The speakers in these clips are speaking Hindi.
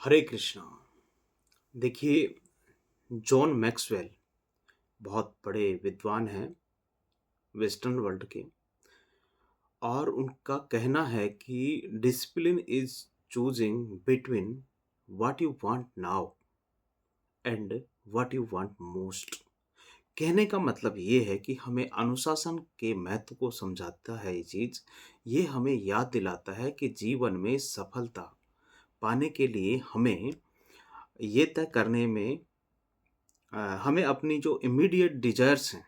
हरे कृष्णा। देखिए, जॉन मैक्सवेल बहुत बड़े विद्वान हैं वेस्टर्न वर्ल्ड के। और उनका कहना है कि discipline is choosing between what you want now and what you want most. कहने का मतलब ये है कि हमें अनुशासन के महत्व को समझाता है ये चीज़। ये हमें याद दिलाता है कि जीवन में सफलता पाने के लिए हमें ये तय करने में हमें अपनी जो इमीडिएट डिजायर्स हैं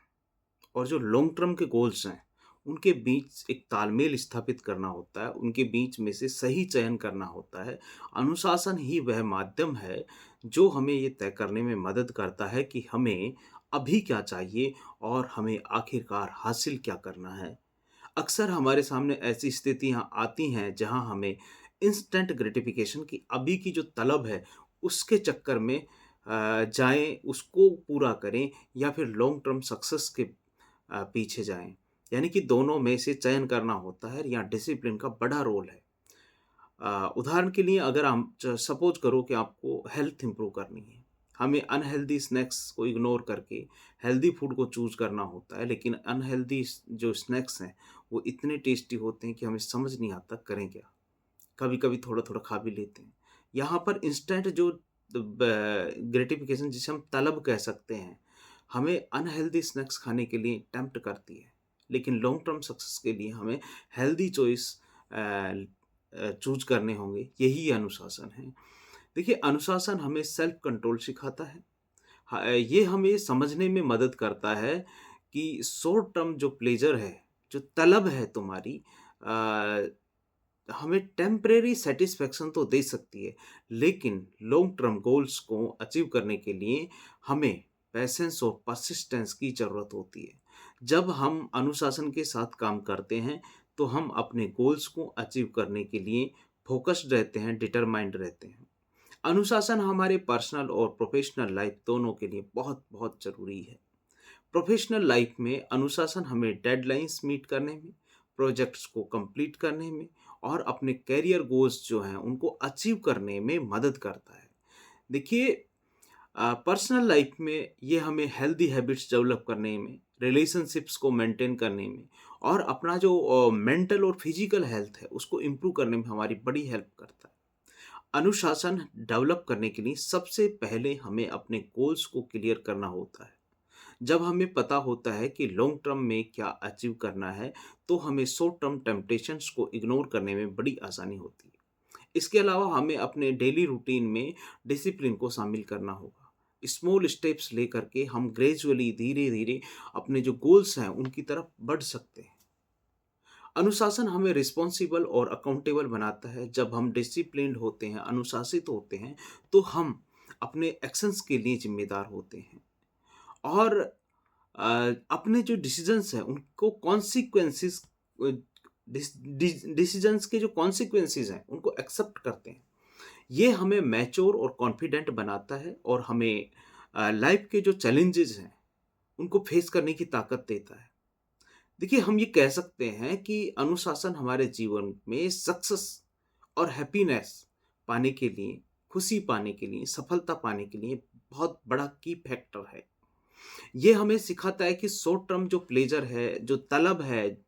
और जो लॉन्ग टर्म के गोल्स हैं, उनके बीच एक तालमेल स्थापित करना होता है, उनके बीच में से सही चयन करना होता है। अनुशासन ही वह माध्यम है, जो हमें ये तय करने में मदद करता है कि हमें अभी क्या चाहिए और हमें आखिरकार हासिल क्या करना है। अक्सर हमारे सामने ऐसी स्थितियाँ आती हैं, जहाँ हमें इंस्टेंट ग्रेटिफिकेशन की अभी की जो तलब है, उसके चक्कर में जाएँ, उसको पूरा करें या फिर लॉन्ग टर्म सक्सेस के पीछे जाएँ। यानी कि दोनों में से चयन करना होता है, यहाँ डिसिप्लिन का बड़ा रोल है। उदाहरण के लिए अगर हम सपोज़ करो कि आपको हेल्थ इम्प्रूव करनी है, हमें अनहेल्दी स्नैक्स को इग्नोर करके हेल्दी फूड को चूज़ करना होता है, लेकिन अनहेल्दी जो स्नैक्स हैं, वो इतने टेस्टी होते हैं कि हमें समझ नहीं आता करें क्या? कभी-कभी थोड़ा-थोड़ा खा भी लेते हैं। यहाँ पर इंस्टेंट जो ग्रेटिफिकेशन जिसे हम तलब कह सकते हैं, हमें अनहेल्दी स्नैक्स खाने के लिए टेम्प्ट करती है। लेकिन लॉन्ग टर्म सक्सेस के लिए हमें हेल्दी चॉइस चूज़ करने होंगे, यही अनुशासन है। देखिए, अनुशासन हमें सेल्फ कंट्रोल सिखाता है। ये हमें समझने में मदद करता है कि शॉर्ट टर्म जो प्लेज़र है, जो तलब है तुम्हारी, अ हमें टेम्परेरी सेटिस्फैक्शन तो दे सकती है, लेकिन लॉन्ग टर्म गोल्स को अचीव करने के लिए हमें पेशेंस और परसिस्टेंस की ज़रूरत होती है। जब हम अनुशासन के साथ काम करते हैं, तो हम अपने गोल्स को अचीव करने के लिए फ़ोकस्ड रहते हैं, डिटरमाइंड रहते हैं। अनुशासन हमारे पर्सनल और प्रोफ़ेशनल लाइफ़ दोनों के लिए बहुत-बहुत ज़रूरी है। प्रोफेशनल लाइफ में अनुशासन हमें डेडलाइंस मीट करने में, प्रोजेक्ट्स को कंप्लीट करने में और अपने करियर गोल्स जो हैं उनको अचीव करने में मदद करता है। देखिए, पर्सनल लाइफ में ये हमें हेल्दी हैबिट्स डेवलप करने में, रिलेशनशिप्स को मेंटेन करने में और अपना जो मेंटल और फिजिकल हेल्थ है उसको इम्प्रूव करने में हमारी बड़ी हेल्प करता है। अनुशासन डेवलप करने के लिए सबसे पहले हमें अपने गोल्स को क्लियर करना होता है। जब हमें पता होता है कि लॉन्ग टर्म में क्या अचीव करना है, तो हमें शॉर्ट टर्म टेम्पटेशंस को इग्नोर करने में बड़ी आसानी होती है। इसके अलावा हमें अपने डेली रूटीन में डिसिप्लिन को शामिल करना होगा। स्मॉल स्टेप्स लेकर के हम ग्रेजुअली धीरे-धीरे अपने जो गोल्स हैं, उनकी तरफ बढ़ सकते हैं। अनुशासन हमें रिस्पॉन्सिबल और अकाउंटेबल बनाता है। जब हम डिसिप्लिन्ड होते हैं, अनुशासित होते हैं, तो हम अपने एक्शंस के लिए ज़िम्मेदार होते हैं। और अ, अपने जो डिसीजंस हैं उनको कॉन्सिक्वेंसेस, डिसीजंस के जो कॉन्सिक्वेंसेस हैं उनको एक्सेप्ट करते हैं। ये हमें मैच्योर और कॉन्फिडेंट बनाता है और हमें लाइफ के जो चैलेंजेस हैं उनको फेस करने की ताकत देता है। देखिए, हम ये कह सकते हैं कि अनुशासन हमारे जीवन में सक्सेस और हैप्पीनेस पाने के लिए, खुशी पाने के लिए, सफलता पाने के लिए बहुत बड़ा की फैक्टर है। ये हमें सिखाता है कि शॉर्ट टर्म जो प्लेज़र है, जो तलब है,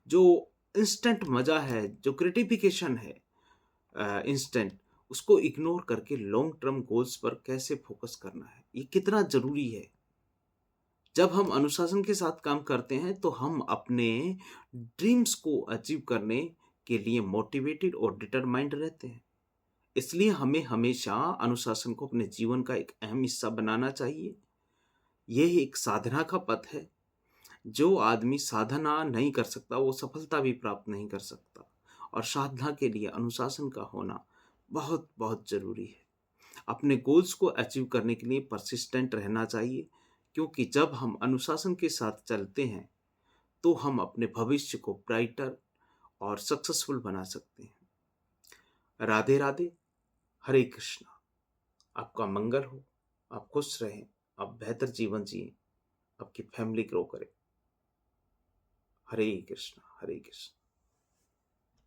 जो इंस्टेंट मज़ा है, जो ग्रेटिफ़िकेशन है इंस्टेंट, उसको इग्नोर करके लॉन्ग टर्म गोल्स पर कैसे फ़ोकस करना है, ये कितना ज़रूरी है। जब हम अनुशासन के साथ काम करते हैं, तो हम अपने ड्रीम्स को अचीव करने के लिए मोटिवेटेड और डिटरमाइंड रहते हैं। इसलिए हमें हमेशा अनुशासन को अपने जीवन का एक अहम हिस्सा बनाना चाहिए। ये एक साधना का पथ है। जो आदमी साधना नहीं कर सकता, वो सफलता भी प्राप्त नहीं कर सकता। और साधना के लिए अनुशासन का होना बहुत-बहुत ज़रूरी है। अपने गोल्स को अचीव करने के लिए परसिस्टेंट रहना चाहिए, क्योंकि जब हम अनुशासन के साथ चलते हैं, तो हम अपने भविष्य को ब्राइटर और सक्सेसफुल बना सकते हैं। राधे राधे, हरे कृष्णा। आपका मंगल हो, आप खुश रहें, आप बेहतर जीवन जिएँ, आपकी फैमिली ग्रो करे। हरे कृष्णा, हरे कृष्णा।